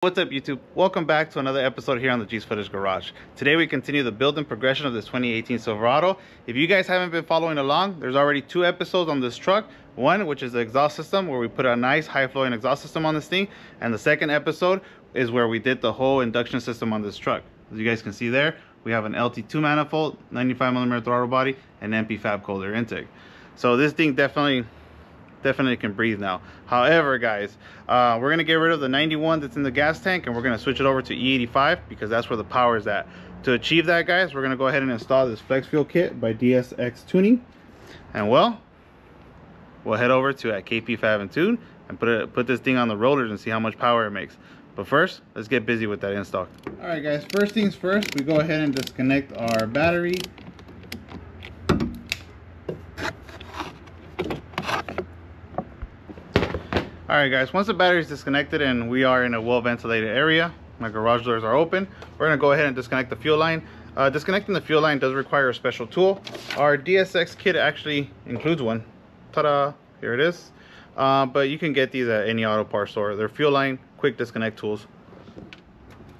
What's up YouTube? Welcome back to another episode here on the G's Footage Garage. Today we continue the build and progression of this 2018 Silverado. If you guys haven't been following along, there's already 2 episodes on this truck. One, which is the exhaust system, where we put a nice high flowing exhaust system on this thing. And the second episode is where we did the whole induction system on this truck. As you guys can see there, we have an L83 manifold, 95mm throttle body, and MP fab cold air intake. So this thing definitely can breathe now. However, guys, we're gonna get rid of the 91 that's in the gas tank, and we're gonna switch it over to E85 because that's where the power is at. To achieve that, guys, we're gonna go ahead and install this flex fuel kit by DSX Tuning, and we'll head over to at KP Fab and Tune and put this thing on the rollers and see how much power it makes. But first, let's get busy with that install. All right, guys, first things first, we go ahead and disconnect our battery. Alright guys, once the battery is disconnected and we are in a well ventilated area, my garage doors are open, we're going to go ahead and disconnect the fuel line. Disconnecting the fuel line does require a special tool. Our DSX kit actually includes one. Ta-da! Here it is. But you can get these at any auto parts store. They're fuel line quick disconnect tools.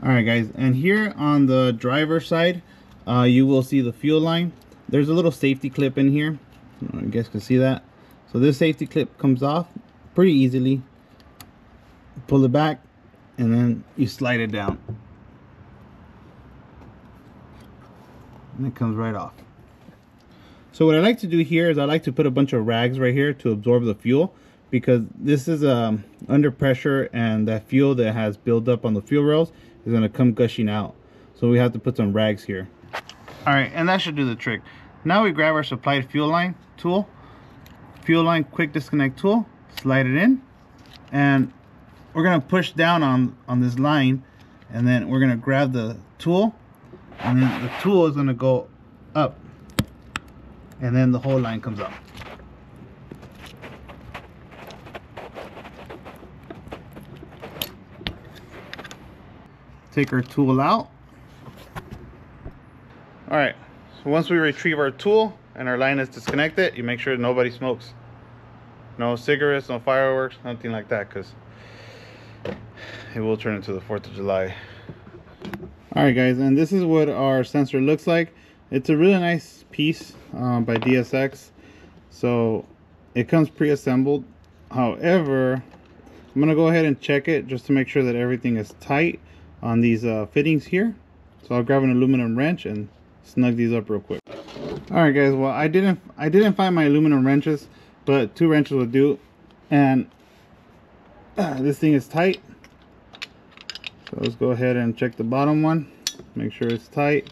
Alright guys, and here on the driver's side, you will see the fuel line. There's a little safety clip in here. You guys can see that. So this safety clip comes off pretty easily. Pull it back and then you slide it down and it comes right off. So what I like to do here is I like to put a bunch of rags right here to absorb the fuel, because this is under pressure, and that fuel that has built up on the fuel rails is going to come gushing out. So we have to put some rags here. All right, and that should do the trick. Now we grab our supplied fuel line tool, fuel line quick disconnect tool, slide it in, and we're going to push down on this line, and then we're going to grab the tool, and then the tool is going to go up, and then the whole line comes up. Take our tool out. All right, so once we retrieve our tool and our line is disconnected, you make sure nobody smokes. No cigarettes, no fireworks, nothing like that, because it will turn into the 4th of July. Alright guys, and this is what our sensor looks like. It's a really nice piece by DSX. So it comes pre-assembled. However, I'm going to go ahead and check it just to make sure that everything is tight on these fittings here. So I'll grab an aluminum wrench and snug these up real quick. Alright guys, well I didn't find my aluminum wrenches, but 2 wrenches will do, and this thing is tight. So let's go ahead and check the bottom one, make sure it's tight.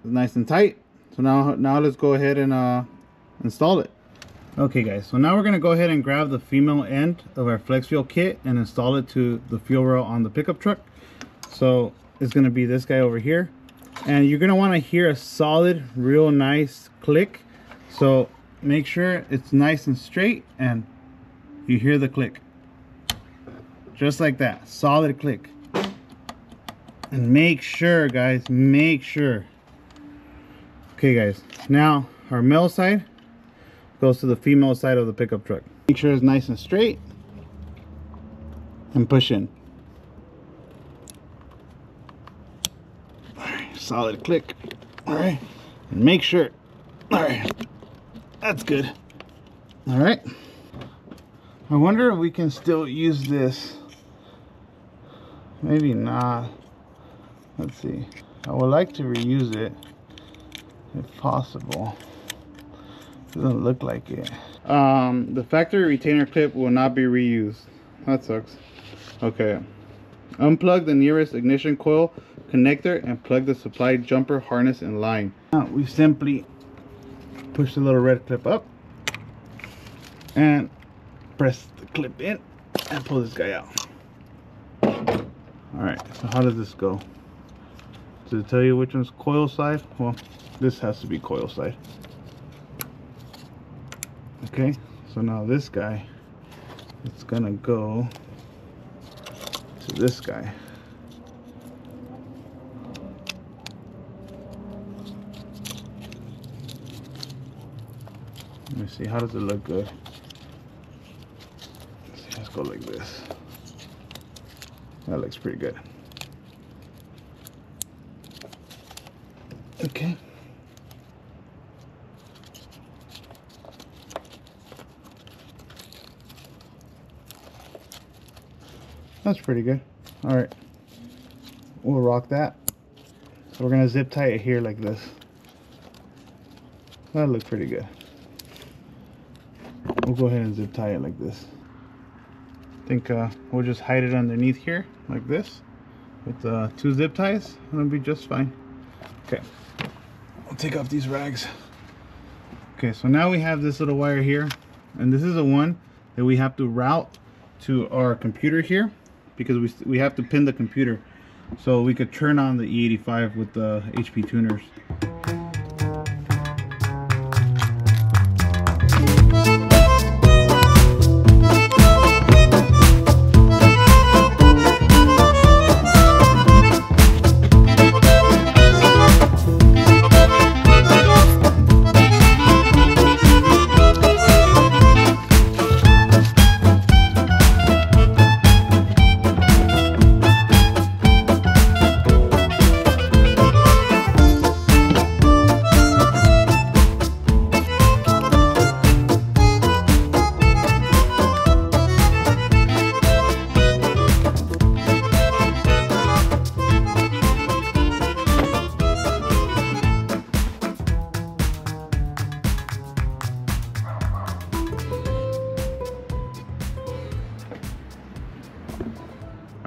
It's nice and tight. So now let's go ahead and install it. Okay guys, so now we're going to go ahead and grab the female end of our flex fuel kit and install it to the fuel rail on the pickup truck. So it's going to be this guy over here, and you're going to want to hear a solid, real nice click. So make sure it's nice and straight and you hear the click. Just like that, solid click. And make sure, guys, make sure. Okay guys, now our male side goes to the female side of the pickup truck. Make sure it's nice and straight and push in. All right, solid click. All right, and make sure. All right, that's good. All right, I wonder if we can still use this. Maybe not. Let's see. I would like to reuse it if possible. Doesn't look like it. The factory retainer clip will not be reused. That sucks. Okay. Unplug the nearest ignition coil connector and plug the supplied jumper harness in line. Now we simply push the little red clip up and press the clip in and pull this guy out. Alright, so how does this go? Does it tell you which one's coil side? Well, this has to be coil side. Okay, so now this guy, it's gonna go to this guy. Let me see, how does it look good? Let's see, let's go like this. That looks pretty good. Okay. That's pretty good. All right, we'll rock that. So we're gonna zip tie it here like this. That looks pretty good. We'll go ahead and zip tie it like this. I think we'll just hide it underneath here like this with 2 zip ties, and it'll be just fine. Okay, I'll take off these rags. Okay, so now we have this little wire here, and this is the one that we have to route to our computer here, because we have to pin the computer so we could turn on the E85 with the HP tuners.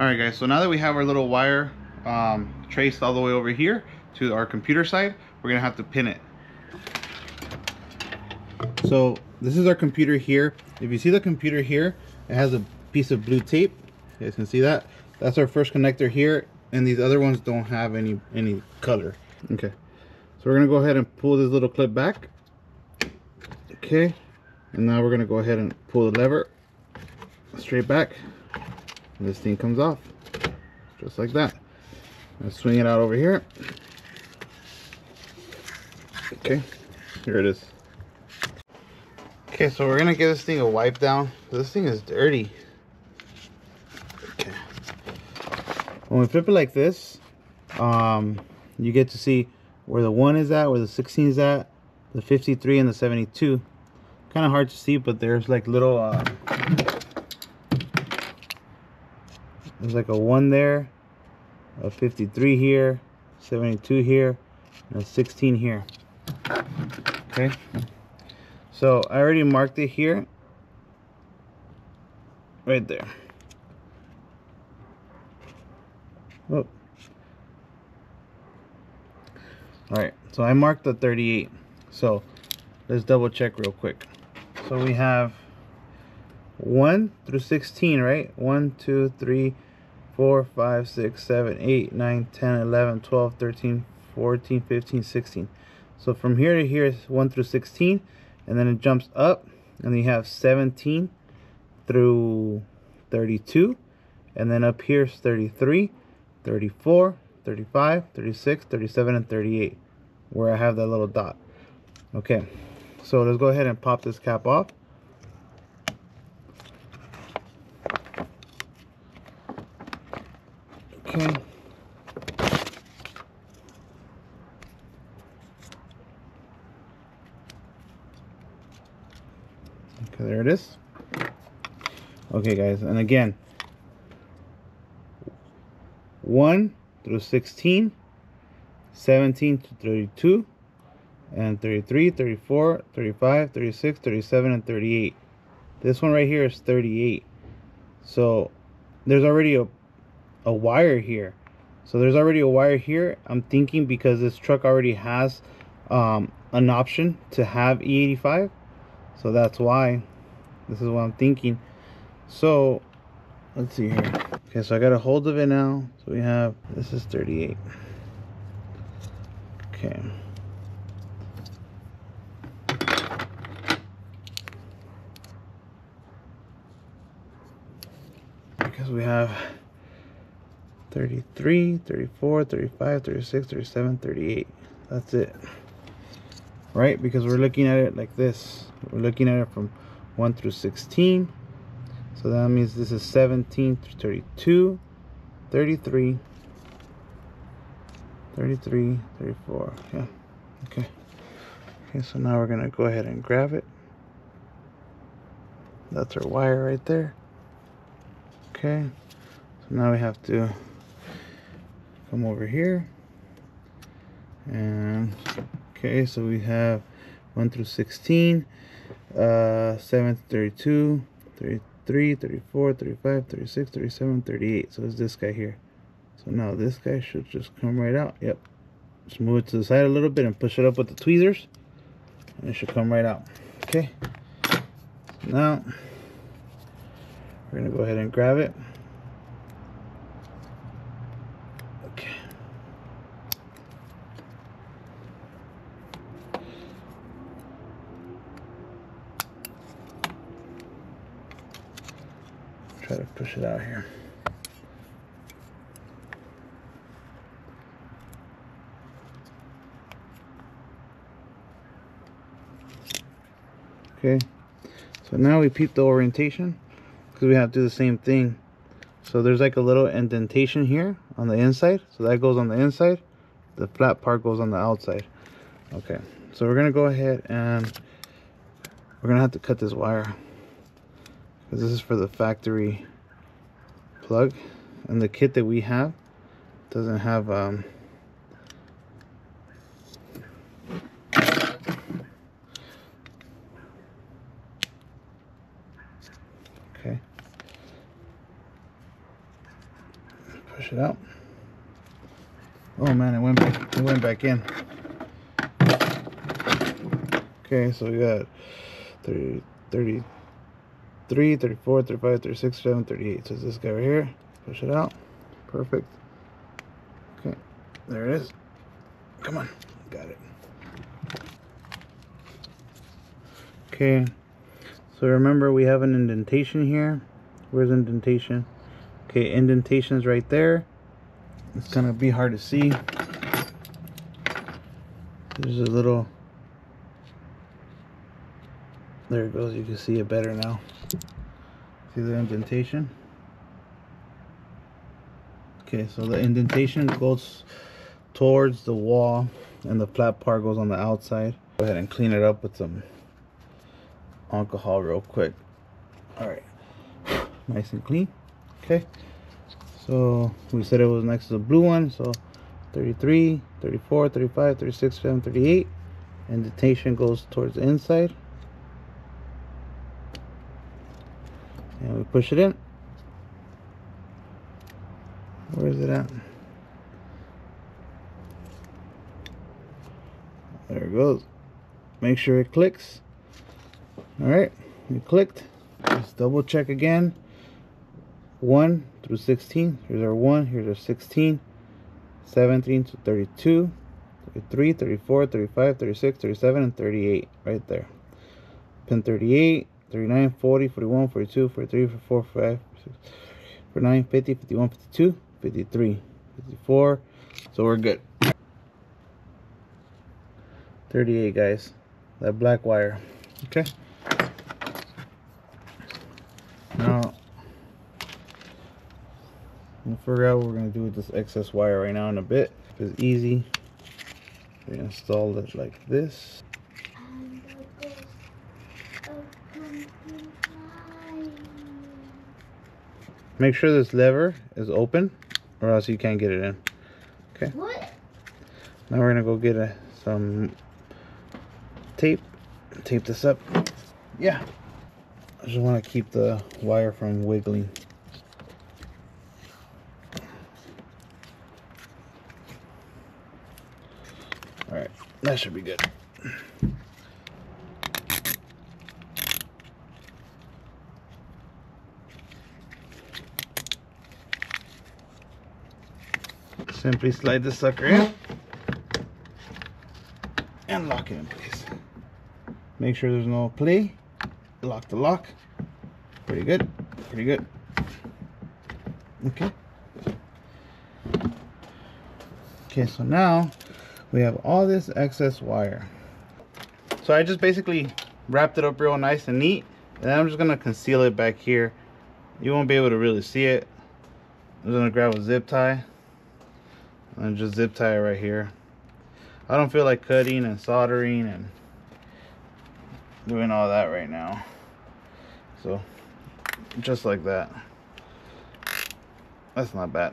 Alright guys, so now that we have our little wire traced all the way over here to our computer side, we're gonna have to pin it. So this is our computer here. If you see the computer here, it has a piece of blue tape. You guys can see that. That's our first connector here, and these other ones don't have any color. Okay, so we're gonna go ahead and pull this little clip back. Okay, and now we're gonna go ahead and pull the lever straight back. And this thing comes off just like that. Let's swing it out over here. Okay, here it is. Okay, so we're gonna give this thing a wipe down. This thing is dirty. Okay, when we flip it like this, you get to see where the 1 is at, where the 16 is at, the 53 and the 72. Kind of hard to see, but there's like little there's like a 1 there, a 53 here, 72 here, and a 16 here. Okay, so I already marked it here, right there. Oh. Alright, so I marked the 38. So let's double check real quick. So we have 1 through 16, right? 1, 2, 3, 4, 5, 6, 7, 8, 9, 10, 11, 12, 13, 14, 15, 16. So from here to here is 1 through 16, and then it jumps up, and then you have 17 through 32, and then up here is 33, 34, 35, 36, 37, and 38, where I have that little dot. Okay, so let's go ahead and pop this cap off. Okay. Okay, there it is. Okay guys, and again, 1 through 16, 17 to 32, and 33, 34, 35, 36, 37, and 38. This one right here is 38. So there's already a wire here. So there's already a wire here. I'm thinking because this truck already has an option to have E85. So that's why. This is what I'm thinking. So let's see here. Okay, so I got a hold of it now. So we have, this is 38. Okay. Because we have 33, 34, 35, 36, 37, 38. That's it. Right? Because we're looking at it like this. We're looking at it from 1 through 16. So that means this is 17 through 32. 33, 33, 34. Yeah. Okay. Okay, so now we're gonna go ahead and grab it. That's our wire right there. Okay. So now we have to come over here. And okay, so we have 1 through 16, 7 to 32, 33, 34, 35, 36, 37, 38. So it's this guy here. So now this guy should just come right out. Yep. Just move it to the side a little bit and push it up with the tweezers, and it should come right out. Okay. So now we're gonna go ahead and grab it. Okay. Try to push it out here. Okay, so now we peep the orientation, because we have to do the same thing. So there's like a little indentation here on the inside, so that goes on the inside, the flat part goes on the outside. Okay, so we're gonna go ahead and we're gonna have to cut this wire, because this is for the factory plug, and the kit that we have doesn't have okay, push it out. Oh man, it went back in. Okay, so we got 30, 33, 34, 35, 36, 37, 38. So it's this guy right here. Push it out. Perfect. Okay, there it is. Come on, got it. Okay, so remember we have an indentation here. Where's indentation? Okay, indentation's right there. It's gonna be hard to see. There's a little, there it goes, you can see it better now. See the indentation? Okay, so the indentation goes towards the wall and the flat part goes on the outside. Go ahead and clean it up with some alcohol real quick. Alright, nice and clean. Okay, so we said it was next to the blue one, so 33, 34, 35, 36, 37, 38. Indentation goes towards the inside. And we push it in. Where is it at? There it goes. Make sure it clicks. Alright, it clicked. Let's double check again. 1 through 16. Here's our 1, here's our 16. 17 to 32. 33, 34, 35, 36, 37, and 38. Right there. Pin 38, 39, 40, 41, 42, 43, 44, 45, 46, 49, 50, 51, 52, 53, 54. So we're good. 38, guys. That black wire. Okay. Now, we'll figure out what we're going to do with this excess wire right now in a bit. It's easy. We install it like this. Make sure this lever is open or else you can't get it in. Okay. What? Now we're going to go get some tape. Tape this up. Yeah. I just want to keep the wire from wiggling. Alright, that should be good. Simply slide the sucker in and lock it in place. Make sure there's no play. Lock the lock. Pretty good. Pretty good. Okay. Okay, so now we have all this excess wire. So I just basically wrapped it up real nice and neat, and I'm just gonna conceal it back here. You won't be able to really see it, I'm gonna grab a zip tie and just zip tie it right here. I don't feel like cutting and soldering and doing all that right now, so just like that. That's not bad.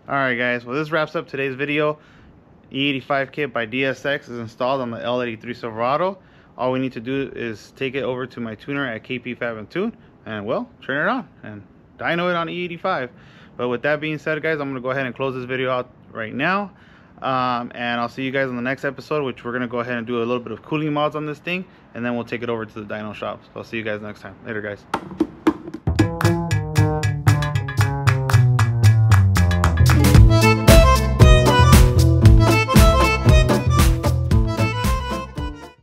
Alright guys, well this wraps up today's video. E85 kit by DSX is installed on the L83 Silverado. All we need to do is take it over to my tuner at KP Fab and Tune and, well, turn it on and dyno it on E85. But with that being said guys, I'm going to go ahead and close this video out right now. And I'll see you guys in the next episode, which we're going to go ahead and do a little bit of cooling mods on this thing, and then we'll take it over to the dyno shop. So I'll see you guys next time. Later guys.